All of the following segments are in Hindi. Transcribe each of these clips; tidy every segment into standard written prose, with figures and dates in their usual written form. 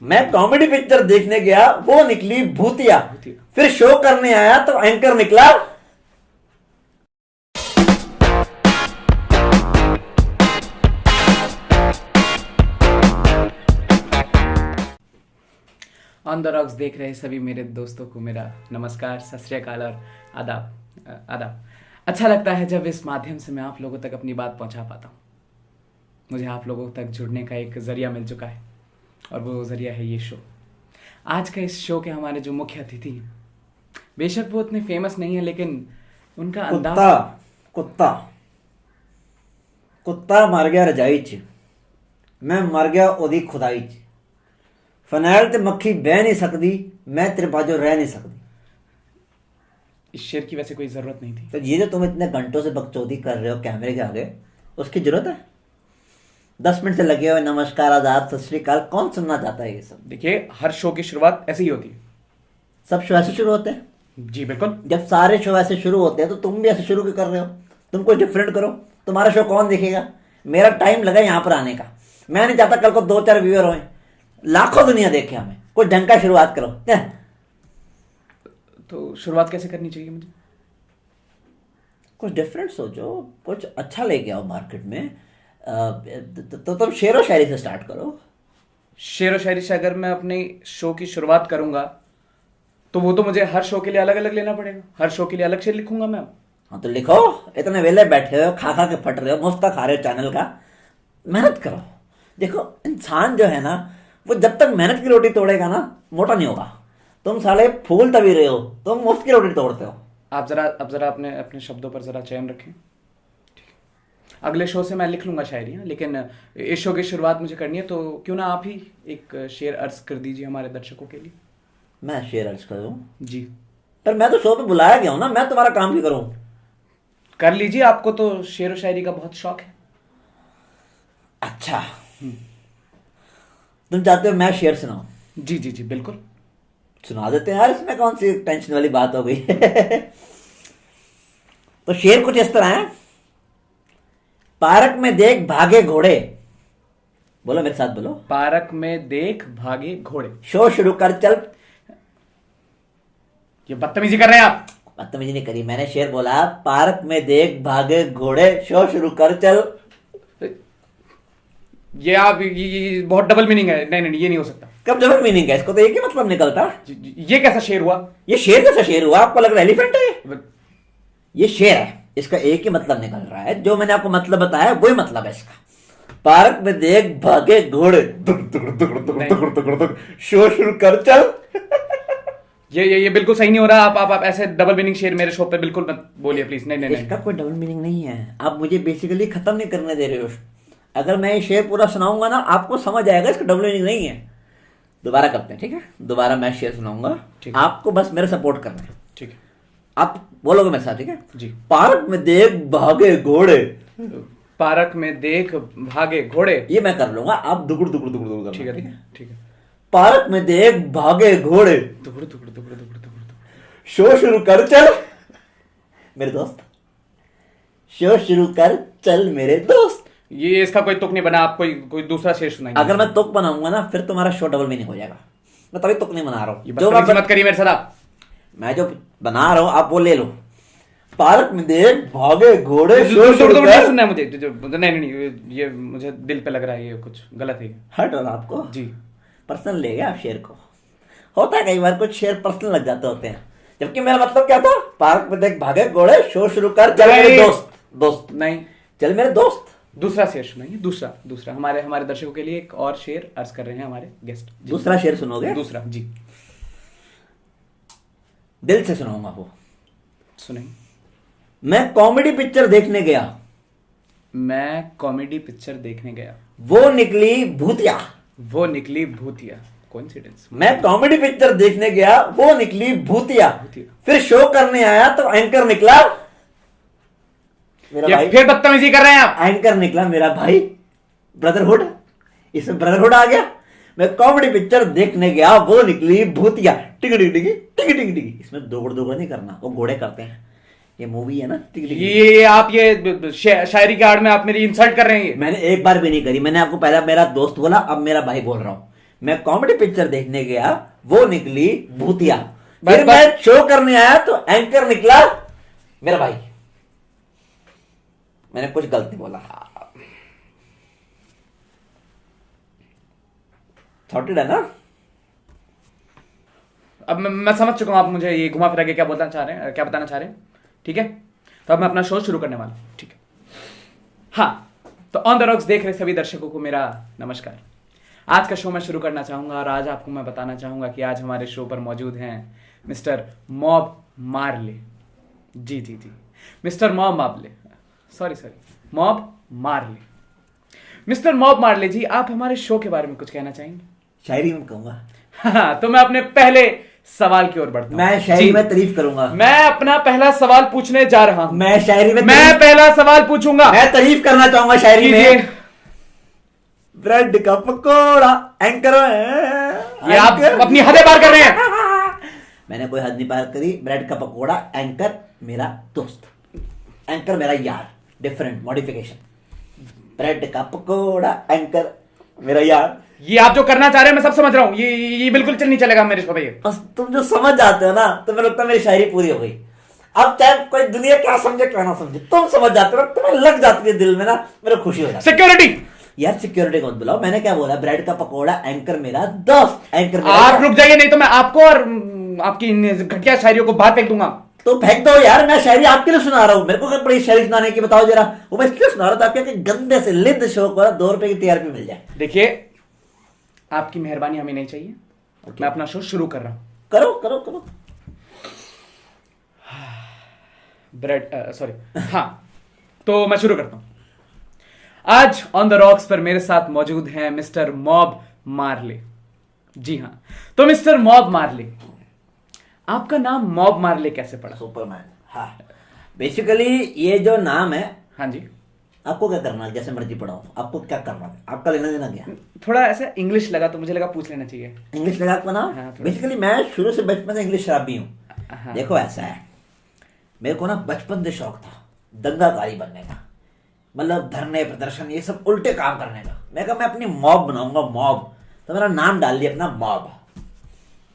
मैं कॉमेडी पिक्चर देखने गया, वो निकली भूतिया। फिर शो करने आया तो एंकर निकला। ऑन द रॉक्स देख रहे सभी मेरे दोस्तों को मेरा नमस्कार, सत श्री अकाल और आदाब। अच्छा लगता है जब इस माध्यम से मैं आप लोगों तक अपनी बात पहुंचा पाता हूँ। मुझे आप लोगों तक जुड़ने का एक जरिया मिल चुका है और वो जरिया है ये शो। आज का इस शो के हमारे जो मुख्य अतिथि हैं, बेशक वो उतने फेमस नहीं है, लेकिन उनका अंदाज कुत्ता मर गया रजाई च, मैं मर गया ओदी खुदाई च। फनैल ते मक्खी बह नहीं सकती, मैं तेरे बाजू रह नहीं सकती। इस शेर की वैसे कोई जरूरत नहीं थी। तो ये जो तुम इतने घंटों से बकचोदी कर रहे हो कैमरे के आगे, उसकी जरूरत है? 10 मिनट से लगे हुए नमस्कार आदाब सत श्री अकाल, कौन सुनना चाहता है ये सब? देखिए, हर शो की शुरुआत ऐसे ही होती है। सब शो ऐसे शुरू होते हैं? जी बिल्कुल। जब सारे शो ऐसे शुरू होते हैं तो तुम भी ऐसे शुरू क्यों कर रहे हो? तुम कोई डिफरेंट करो। तुम्हारा शो कौन देखेगा? मेरा टाइम लगा यहाँ पर आने का। मैं नहीं चाहता कल को 2-4 व्यूअर हों, लाखों दुनिया देखे हमें। कोई ढंग का शुरुआत करो। तो शुरुआत कैसे करनी चाहिए मुझे? कुछ डिफरेंट सोचो, कुछ अच्छा लेके आओ मार्केट में। तो तुम शेरो शायरी से स्टार्ट करो। शेर व शायरी से अगर मैं अपने शो की शुरुआत करूंगा तो वो तो मुझे हर शो के लिए अलग अलग लेना पड़ेगा। हर शो के लिए अलग शेर लिखूंगा मैं। हाँ तो लिखो। इतने वेले बैठे हो, खा खा के फट रहे हो, मुफ्त का खा रहे हो चैनल का। मेहनत करो। देखो, इंसान जो है ना, वो जब तक मेहनत की रोटी तोड़ेगा ना, मोटा नहीं होगा। तुम साले फूल तभी रहे हो, तुम मुफ्त की रोटी तोड़ते हो। आप जरा अपने शब्दों पर जरा चयन रखें। अगले शो से मैं लिख लूंगा शायरी, लेकिन इस शो की शुरुआत मुझे करनी है, तो क्यों ना आप ही एक शेर अर्ज कर दीजिए हमारे दर्शकों के लिए। मैं शेर अर्ज करूं? जी पर मैं तो शो पे बुलाया गया हूं ना, मैं तुम्हारा काम भी करूं। कर लीजिए, आपको तो शेर व शायरी का बहुत शौक है। अच्छा, तुम चाहते हो मैं शेर सुनाऊं? जी जी जी बिल्कुल। सुना देते हैं यार, इसमें कौन सी टेंशन वाली बात हो गई। तो शेर कुछ इस तरह है। पार्क में देख भागे घोड़े। बोलो मेरे साथ, बोलो। पार्क में देख भागे घोड़े। शो शुरू कर चल। ये बदतमीजी कर रहे हैं आप। बदतमीजी नहीं करी, मैंने शेर बोला। पार्क में देख भागे घोड़े, शो शुरू कर चल। ये आप ये बहुत डबल मीनिंग है। नहीं नहीं, ये नहीं हो सकता। कब डबल मीनिंग है? इसको तो एक ही मतलब निकलता। ये कैसा शेर हुआ? ये शेर कैसा शेर हुआ? आपको लग रहा है एलिफेंट है? ये शेर है, इसका एक ही मतलब निकल रहा है। जो मैंने आपको मतलब बताया वही मतलब है इसका। पार्क में देख भागे घोड़े, शो शुरू कर चल। ये बिल्कुल सही नहीं हो रहा। आप ऐसे डबल मीनिंग शेर मेरे शो पे बिल्कुल मत बोलिए प्लीज। नहीं नहीं नहीं, इसका कोई डबल मीनिंग नहीं है। आप मुझे बेसिकली खत्म नहीं करने दे रहे हो। अगर मैं ये शेर पूरा सुनाऊंगा ना, आपको समझ आएगा इसका डबल मीनिंग नहीं है। दोबारा करते हैं, ठीक है? दोबारा मैं शेर सुनाऊंगा, आपको बस मेरे सपोर्ट करना है, ठीक है? आप बोलोगे मेरे साथ, ठीक है जी। पार्क में देख भागे घोड़े। पार्क में देख भागे घोड़े, ये मैं कर लूंगा, आप दुगुड़ दुगुड़ दुगुड़ दुगुड़ ठीक करना, है ठीक है। पार्क में देख भागे घोड़े, दुगुड़ दुगुड़ दुगुड़ दुगुड़ दुगुड़। शो शुरू कर चल मेरे दोस्त, शो शुरू कर चल मेरे दोस्त। ये इसका कोई तुक नहीं बना। आप कोई दूसरा शेर सुनाइए। अगर मैं तुक बनाऊंगा ना, फिर तुम्हारा शो डबल मीनिंग हो जाएगा। मैं तभी तुक नहीं बना रहा हूँ। जो मत करिए मेरे साथ आप। मैं जो बना रहा हूँ आप वो ले लो। पार्क में देख भागे घोड़े, शो शुरू नहीं कर। सुनना है मुझे। नहीं, ये मुझे दिल पे लग रहा है, ये कुछ गलत है। हट रहा आपको जी। पर्सनल ले गया आप शेर को। होता है कई बार कुछ शेर पर्सनल लग जाते होते हैं, जबकि मेरा मतलब क्या था? पार्क में देख भागे घोड़े, शो शुरू कर चल मेरे दोस्त। नहीं, चल मेरे दोस्त। दूसरा शेर सुनाइए। दूसरा हमारे दर्शकों के लिए एक और शेर अर्ज कर रहे हैं हमारे गेस्ट। दूसरा शेर सुनोगे? दूसरा जी, दिल से सुनाऊंगा वो। सुनाइए। मैं कॉमेडी पिक्चर देखने गया, मैं कॉमेडी पिक्चर देखने गया, वो निकली भूतिया। वो निकली भूतिया। कोइंसिडेंस। मैं कॉमेडी पिक्चर देखने गया, वो निकली भूतिया। फिर शो करने आया तो एंकर निकला मेरा भाई। फिर बदतमीजी कर रहे हैं आप। एंकर निकला मेरा भाई। ब्रदरहुड, इसमें ब्रदरहुड आ गया। मैं कॉमेडी पिक्चर देखने गया, वो निकली भूतिया। टिक टिक टिक टिक टिक टिक। इसमें दोगड़ नहीं करना, वो घोड़े करते हैं। ये मूवी है ना टिक टिक। ये आप ये शायरी के आड़ में आप मेरी इंसल्ट कर रहे हैं। मैंने एक बार भी नहीं करी। मैंने आपको पहला मेरा दोस्त बोला, अब मेरा भाई बोल रहा हूँ। मैं कॉमेडी पिक्चर देखने गया, वो निकली भूतिया। बस, फिर मैं शो करने आया तो एंकर निकला मेरा भाई। मैंने कुछ गलत नहीं बोला, सॉर्टेड है ना? अब मैं समझ चुका हूं आप मुझे ये घुमा फिरा के क्या बोलना चाह रहे हैं, क्या बताना चाह रहे हैं। ठीक है, तो अब मैं अपना शो शुरू करने वाला हूं। ठीक है, हाँ, तो ऑन द रॉक्स देख रहे सभी दर्शकों को मेरा नमस्कार। आज का शो मैं शुरू करना चाहूंगा और आज आपको मैं बताना चाहूंगा कि आज हमारे शो पर मौजूद हैं मिस्टर मॉब मार्ले। जी जी जी, मिस्टर मॉब मार्ले, सॉरी मॉब मार्ले। मिस्टर मॉब मार्ले जी, आप हमारे शो के बारे में कुछ कहना चाहेंगे? शायरी में कहूंगा। हाँ, तो मैं अपने पहले सवाल की ओर बढ़ता हूं। मैं शायरी में तारीफ करूंगा। मैं अपना पहला सवाल पूछने जा रहा हूं। मैं शायरी में मैं पहला सवाल पूछूंगा। मैं तारीफ करना चाहूंगा शायरी कीजिए। में। ब्रेड का पकोड़ा एंकर ये आप अपनी हदें पार कर रहे हैं। मैंने कोई हद नहीं पार करी। ब्रेड का पकोड़ा, एंकर मेरा दोस्त, एंकर मेरा यार, डिफरेंट मॉडिफिकेशन। ब्रेड का पकोड़ा, एंकर मेरा यार। ये आप जो करना चाह रहे हैं मैं सब समझ रहा हूँ। ये बिल्कुल नहीं चलेगा मेरे शो पे ये। बस तुम जो समझ जाते हो ना, तो मेरे लगता है मेरी शायरी पूरी हो गई। अब चाहे कोई दुनिया क्या समझे क्या ना समझे, तुम समझ जाते हो, तुम्हें लग जाती है दिल में ना, मेरे खुशी हो जाती है। सिक्योरिटी यार सिक्योरिटी को मत बुलाओ। मैंने क्या बोला? ब्रेड का पकोड़ा, एंकर मेरा दोस्त, एंकर मेरा आप यार। रुक जाइए, नहीं तो मैं आपको और आपकी इन घटिया शायरियों को बाहर फेंक दूंगा। तो फेंक दो यार, मैं शायरी आपके लिए सुना रहा हूँ। मेरे को क्या बड़ी शायरी सुनाने की, बताओ जरा। वो मैं इसलिए सुना रहा था आपके गंदे से लिद शो को 2 रुपए की टीआरपी मिल जाए। देखिए, आपकी मेहरबानी हमें नहीं चाहिए। मैं अपना शो शुरू कर रहा हूं। करो करो करो। ब्रेड सॉरी, हाँ, तो मैं शुरू करता हूं। आज ऑन द रॉक्स पर मेरे साथ मौजूद हैं मिस्टर मॉब मार्ले। जी हाँ, तो मिस्टर मॉब मार्ले, आपका नाम मॉब मार्ले कैसे पड़ा? सुपरमैन। हाँ, बेसिकली ये जो नाम है, हाँ जी, आपको क्या करना है? जैसे मर्जी पढ़ाओ, आपको क्या करना है? आपका लेना देना क्या? थोड़ा ऐसा इंग्लिश लगा तो मुझे लगा पूछ लेना चाहिए। इंग्लिश लगा आपका नाम? हाँ, थोड़ा। बेसिकली मैं शुरू से बचपन से इंग्लिश शराबी हूँ। हाँ। देखो ऐसा है, मेरे को ना बचपन से शौक था दंगाकारी बनने का, मतलब धरने प्रदर्शन ये सब उल्टे काम करने का। मैं कहा मैं अपनी मॉब बनाऊंगा, मॉब। तो मेरा नाम डाल दिया अपना मॉब।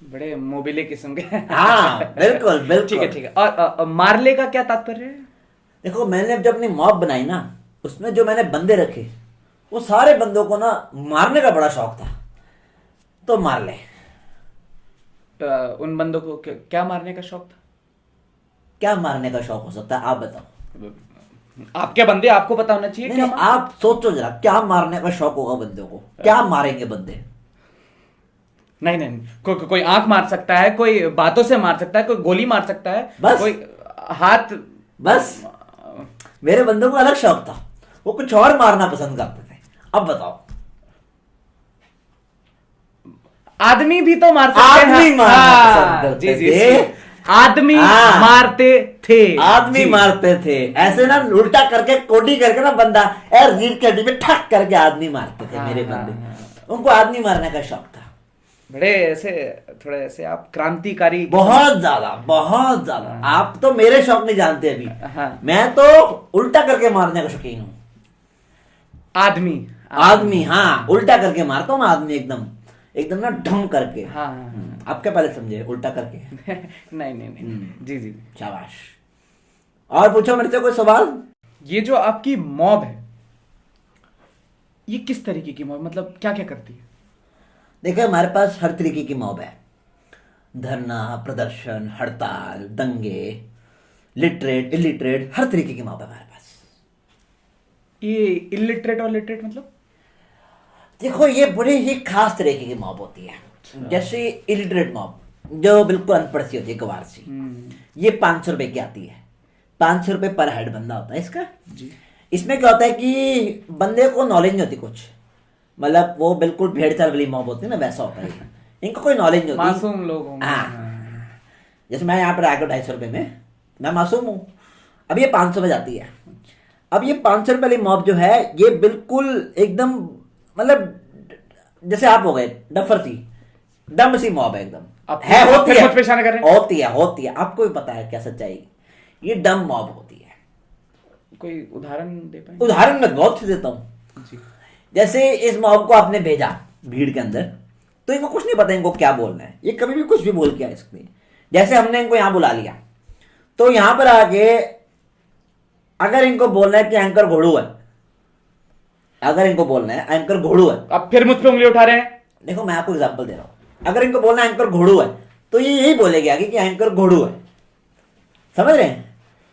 बड़े मोबिले किस्म के। हाँ बिल्कुल बिल्कुल। ठीक है ठीक है। और मार्ले का क्या तात्पर्य है? देखो मैंने जब अपनी मॉब बनाई ना, उसमें जो मैंने बंदे रखे, वो सारे बंदों को ना मारने का बड़ा शौक था, तो मार ले। उन बंदों को क्या मारने का शौक था? क्या मारने का शौक हो सकता है आप बताओ? आपके बंदे, आपको पता होना चाहिए। नहीं, आप सोचो जरा, क्या मारने का शौक होगा बंदों को? क्या मारेंगे बंदे? नहीं, कोई आंख मार सकता है, कोई बातों से मार सकता है, कोई गोली मार सकता है, बस कोई हाथ। बस मेरे बंदों को अलग शौक था, वो कुछ और मारना पसंद करते थे। अब बताओ। आदमी भी तो मार सकते हैं। आदमी मारना पसंद करते थे। आदमी मारते थे। आदमी मारते थे, ऐसे ना उल्टा करके कोडी करके ना बंदा रीढ़ की हड्डी पे ठक करके आदमी मारते थे मेरे बंदे। उनको आदमी मारने का शौक था। बड़े ऐसे थोड़े ऐसे आप क्रांतिकारी। बहुत ज्यादा बहुत ज्यादा। आप तो मेरे शौक नहीं जानते अभी। हाँ। मैं तो उल्टा करके मारने का शौकीन हूँ। आदमी हाँ, उल्टा करके मारता हूँ आदमी, एकदम एकदम ना ढंग करके। हाँ। आप क्या पहले समझे उल्टा करके? नहीं। जी जी। शाबाश। और पूछो मेरे से कोई सवाल। ये जो आपकी मॉब है, ये किस तरीके की मॉब, मतलब क्या क्या करती है? देखो हमारे पास हर तरीके की मॉब है। धरना, प्रदर्शन, हड़ताल, दंगे, लिटरेट, इलिटरेट, हर तरीके की मॉब है हमारे पास। ये इलिटरेट और लिटरेट मतलब? देखो ये बड़ी ही खास तरीके की मॉब होती है। जैसे इलिटरेट मॉब, जो बिल्कुल अनपढ़ सी होती है, गवार सी, ये 500 रुपए की आती है। 500 रुपए पर हेड बंदा होता है इसका जी। इसमें क्या होता है कि बंदे को नॉलेज नहीं होती कुछ, मतलब वो बिल्कुल भेड़ चाल वाली मॉब होती है ना, वैसा होता है। इनको कोई नॉलेज नहीं होती, मासूम लोग होंगे। जैसे मैं यहाँ पर आ गया 250 रुपए में, मैं मासूम हूँ। अब ये 500 में जाती है। अब ये 500 रुपए वाली मॉब जो है, ये बिल्कुल एकदम, मतलब जैसे आप हो गए डफर सी, डम सी मॉब है एकदम। है, होती है, होती है। आपको भी पता है क्या सच्चाई। ये डम मॉब होती है। कोई उदाहरण दे पाए? उदाहरण मैं बहुत से देता हूँ। जैसे इस मॉब को आपने भेजा भीड़ के अंदर, तो इनको कुछ नहीं पता इनको क्या बोलना है, ये कभी भी कुछ भी बोल के आ सकते हैं। जैसे हमने इनको यहां बुला लिया, तो यहां पर आके अगर इनको बोलना है कि एंकर घोड़ू है, अगर इनको बोलना है एंकर घोड़ू है, आप फिर मुझ पे उंगली उठा रहे हैं। देखो मैं आपको एग्जांपल दे रहा हूं, अगर इनको बोलना है एंकर घोड़ू है, तो ये यही बोलेगे आगे कि एंकर घोड़ू है। समझ रहे हैं?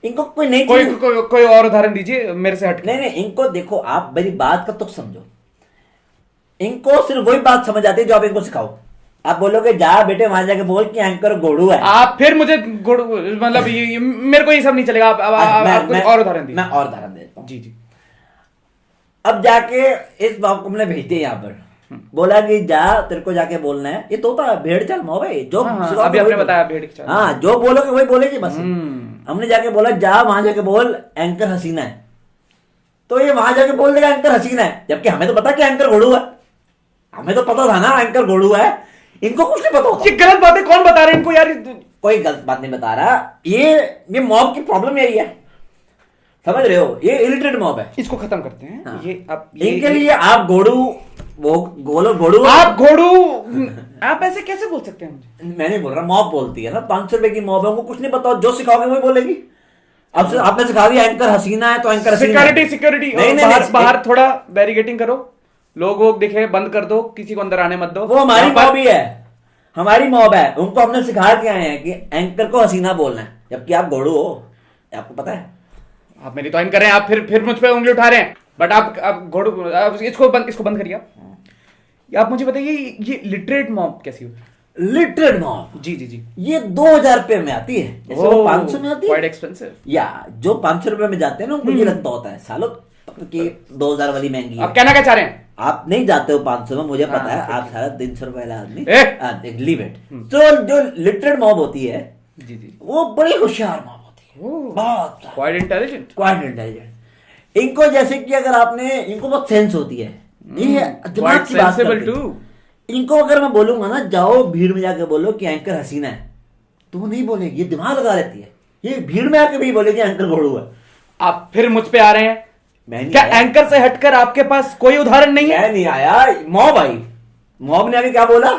इनको कोई नई कोई चीज कोई कोई और उदाहरण दीजिए मेरे से हट के। नहीं, इनको देखो, आप मेरी बात का तुक समझो। इनको सिर्फ वही बात समझ आती है जो आप इनको सिखाओ। आप बोलोगे जा बेटे वहां जाके बोल कि एंकर घोड़ू है, आप फिर मुझे मतलब ये मेरे को ये सब नहीं चलेगा। आप कुछ और उदाहरण दीजिए। मैं और उदाहरण देता हूँ। जी जी। अब जाके इस बाप को हमने भेज दिया यहाँ पर, बोला कि जा तेरे को जाके बोलना है, ये तोता भेड़ चाल मोह भाई जो सिखाओगे अभी वही आपने बताया भेड़ की चाल। हाँ, जो बोलोगे वही बोलेगी बस। हमने जाके बोला जा वहां जाके बोल एंकर हसीना है, तो ये वहां जाके बोल देगा एंकर हसीना है, जबकि हमें तो पता कि एंकर घोड़ू है। हमें तो पता था ना एंकर घोड़ू है, इनको कुछ नहीं पता होता। ये गलत बातें कौन बता रहे हैं इनको यार? कोई गलत बात नहीं बता रहा, ये मॉब की प्रॉब्लम यही है, समझ रहे हो? ये इलिटरेट मॉब है। इसको खत्म करते हैं। हाँ। ये आप इनके लिए आप घोड़ू, वो बोलो घोड़ू, आप घोड़ू, आप ऐसे कैसे बोल सकते हैं मुझे? मैं नहीं बोल रहा, मॉब बोलती है ना, 500 रुपए की मॉब है, उनको कुछ नहीं पता, जो सिखाओगे वही बोलेगी। अब से आपने सिखा दिया एंकर हसीना है तो एंकर हसीना है। सिक्योरिटी नहीं, बाहर बाहर थोड़ा बैरिकेटिंग करो, लोग वोग दिखे, बंद कर दो, किसी को अंदर आने मत दो। वो हमारी मॉब ही है, हमारी मॉब है, उनको हमने सिखा के आए हैं कि एंकर को हसीना बोलना है, जबकि आप घोड़ू हो, आपको पता है। आप मेरी तौहीन कर रहे हैं, आप फिर मुझ पे उंगली उठा रहे हैं। बट आप घोड़ू, इसको बंद करिए आप मुझे बताइए ये लिटरेट मॉब कैसी होती है? लिटरेट मॉब, जी जी जी। ये 2000 रुपए में आती है, जैसे वो 500 में आती है। Quite expensive. या जो 500 रुपए में जाते हैं ना, उनको ये लगता होता है सालों कि 2000 वाली महंगी है। आप कहना क्या चाह रहे हैं? आप नहीं जाते हो 500 में, मुझे पता है, हाँ, आप सारा 300 रुपए वाला आदमी। ए! Leave it. तो जो लिटरेट मॉब होती है, जी जी, वो बड़ी होशियार मॉब होती है, बहुत क्वाइट इंटेलिजेंट। Quite intelligent. इनको जैसे कि अगर आपने, इनको बहुत सेंस होती है, ये दिमाग की बात करते हैं। इनको अगर मैं बोलूंगा ना जाओ भीड़ में जाके बोलो कि एंकर हसीना है, तो वो नहीं बोलेगी, ये दिमाग लगा लेती है, ये भीड़ में आके भी बोलेगी एंकर घोड़ू है। आप फिर मुझ पे आ रहे हैं? मैं नहीं क्या आया। एंकर से हटकर आपके पास कोई उदाहरण नहीं है? मैं नहीं आया, मॉब आई, मॉब ने आके क्या बोला,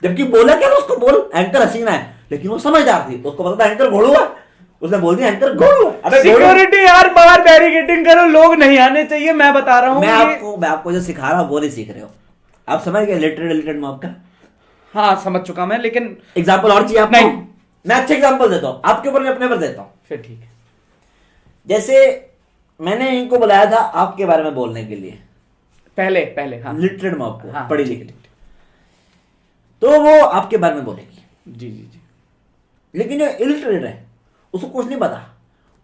जबकि बोला क्या उसको, बोल एंकर हसीना है, लेकिन वो समझदार थी, उसको पता था एंकर घोड़ू है, उसने बोल दिया एंकर घोड़ू है। अबे सिक्योरिटी यार, बाहर बैरिकेडिंग करो, लोग नहीं आने चाहिए, मैं बता रहा हूँ। मैं आपको जो सिखा रहा हूँ वो नहीं सीख रहे हो आप, समझ गए लिटरेट मॉब का? हाँ समझ चुका मैं, लेकिन एग्जाम्पल और चाहिए आपको? नहीं। मैं अच्छे एग्जाम्पल देता हूँ आपके ऊपर, मैं अपने पर देता हूँ। फिर ठीक है। जैसे मैंने इनको बुलाया था आपके बारे में बोलने के लिए, पहले हाँ, लिटरेट मॉब को, हाँ, पढ़ी ठीक लिखी, तो वो आपके बारे में बोलेगी। जी जी जी। लेकिन जो इलिटरेट है उसको कुछ नहीं पता,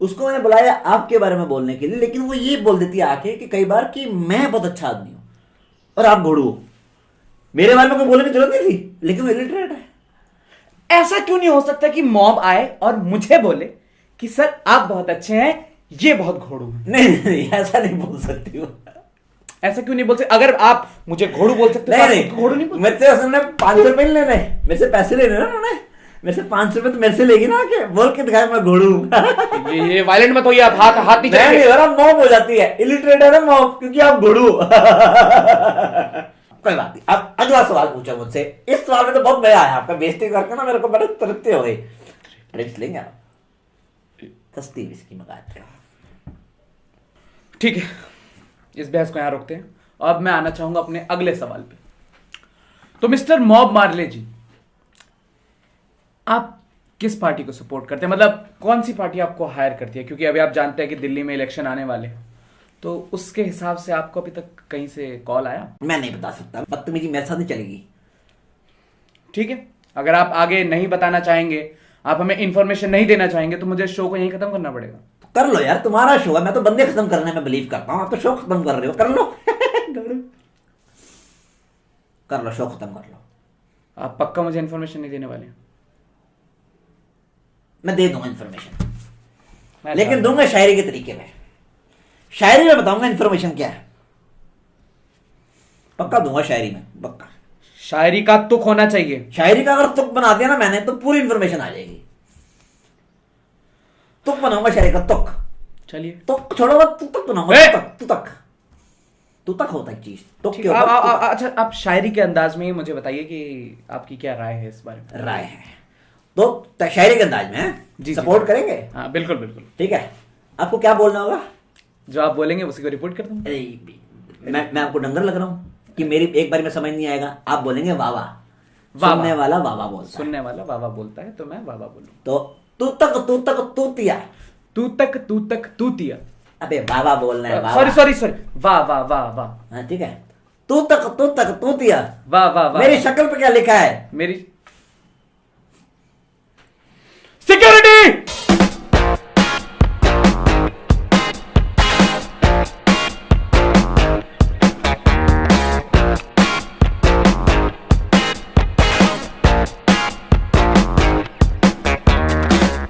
उसको मैंने बुलाया आपके बारे में बोलने के लिए, लेकिन वो ये बोल देती है आके कि कई बार कि मैं बहुत अच्छा आदमी हूं और आप घोड़ू हो। मेरे बारे में कोई बोलने की जरूरत नहीं थी, लेकिन वो इलिटरेट है। ऐसा क्यों नहीं हो सकता कि मॉब आए और मुझे बोले कि सर आप बहुत अच्छे हैं, ये बहुत घोड़ू है? नहीं, ऐसा नहीं बोल सकती हो। ऐसा क्यों नहीं बोल सकते? अगर आप मुझे घोड़ू बोल सकते तो आप घोड़ू नहीं बोल मेरे से उसने 500 रुपए नहीं लेने, मेरे से पैसे लेने ना उन्होंने, मेरे से 500 रुपए तो मेरे से लेगी ना आके, बोल के दिखाया मैं घोड़ू हूं। ये वायलेंट मत होइए, आप हाथ नहीं नहीं चलाइए। नहीं, मॉब हो जाती है, इलिटरेट है ना मॉब, क्योंकि आप घोड़ू हो। कोई बात नहीं, अब अगला सवाल पूछो मुझसे। इस सवाल में तो बहुत मजा आया, आपका बेइज्जती करके ना मेरे को बड़े तृप्ति हो गई। ड्रिंक्स लेंगे आप? सस्ती विस्की मंगाते हो? ठीक है, इस बहस को यहां रोकते हैं। अब मैं आना चाहूंगा अपने अगले सवाल पे। तो मिस्टर मॉब मार्ले जी, आप किस पार्टी को सपोर्ट करते हैं? मतलब कौन सी पार्टी आपको हायर करती है? क्योंकि अभी आप जानते हैं कि दिल्ली में इलेक्शन आने वाले हैं, तो उसके हिसाब से आपको अभी तक कहीं से कॉल आया? मैं नहीं बता सकता, बदतमीजी मेरे साथ नहीं चलेगी। ठीक है, अगर आप आगे नहीं बताना चाहेंगे, आप हमें इंफॉर्मेशन नहीं देना चाहेंगे, तो मुझे शो को यहीं खत्म करना पड़ेगा। कर लो यार, तुम्हारा शो है, मैं तो बंदे खत्म करने में बिलीव करता हूँ, आप तो शो खत्म कर रहे हो, कर लो। कर लो, शो खत्म कर लो। आप पक्का मुझे इंफॉर्मेशन नहीं देने वाले? मैं दे दूंगा इंफॉर्मेशन, मैं लेकिन दूंगा शायरी के तरीके में। शायरी में बताऊंगा इंफॉर्मेशन क्या है, पक्का दूंगा शायरी में, पक्का। शायरी का तुक होना चाहिए। शायरी का अगर तुक बना दिया ना मैंने, तो पूरी इंफॉर्मेशन आ जाएगी। तुक बनाऊंगा शायरी का, तुक। चलिए, तुक छोड़ो, तू तक बनाऊंगा, तू तक। तू तक होता है चीज तो ठीक, क्यों अच्छा आप शायरी के अंदाज में ही मुझे बताइए कि आपकी क्या राय है इस बारे में। राय है तो शायरी के अंदाज में है जी, सपोर्ट करेंगे। हाँ बिल्कुल बिल्कुल, ठीक है, आपको क्या बोलना होगा? जो आप बोलेंगे उसी को रिपोर्ट कर दूंगा। मैं आपको डंगर लग रहा हूँ कि मेरी एक बार में समझ नहीं आएगा, आप बोलेंगे वाह वाह, वाह सुनने वाह। वाला वाह वाह बोलता है। सुनने वाला वाह वाह बोलता है तो मैं वाह वाह बोलूँ। तो तू तक तूतिया, तू तक तूतिया। अबे वाह वाह बोलना है, वाह सॉरी वाह। सॉरी सॉरी, वाह वाह वाह वाह। हाँ ठीक है, तू तक तूतिया। वाह वाह वाह। मेरी शक्ल पे क्या लिखा है? मेरी सिक्योरिटी।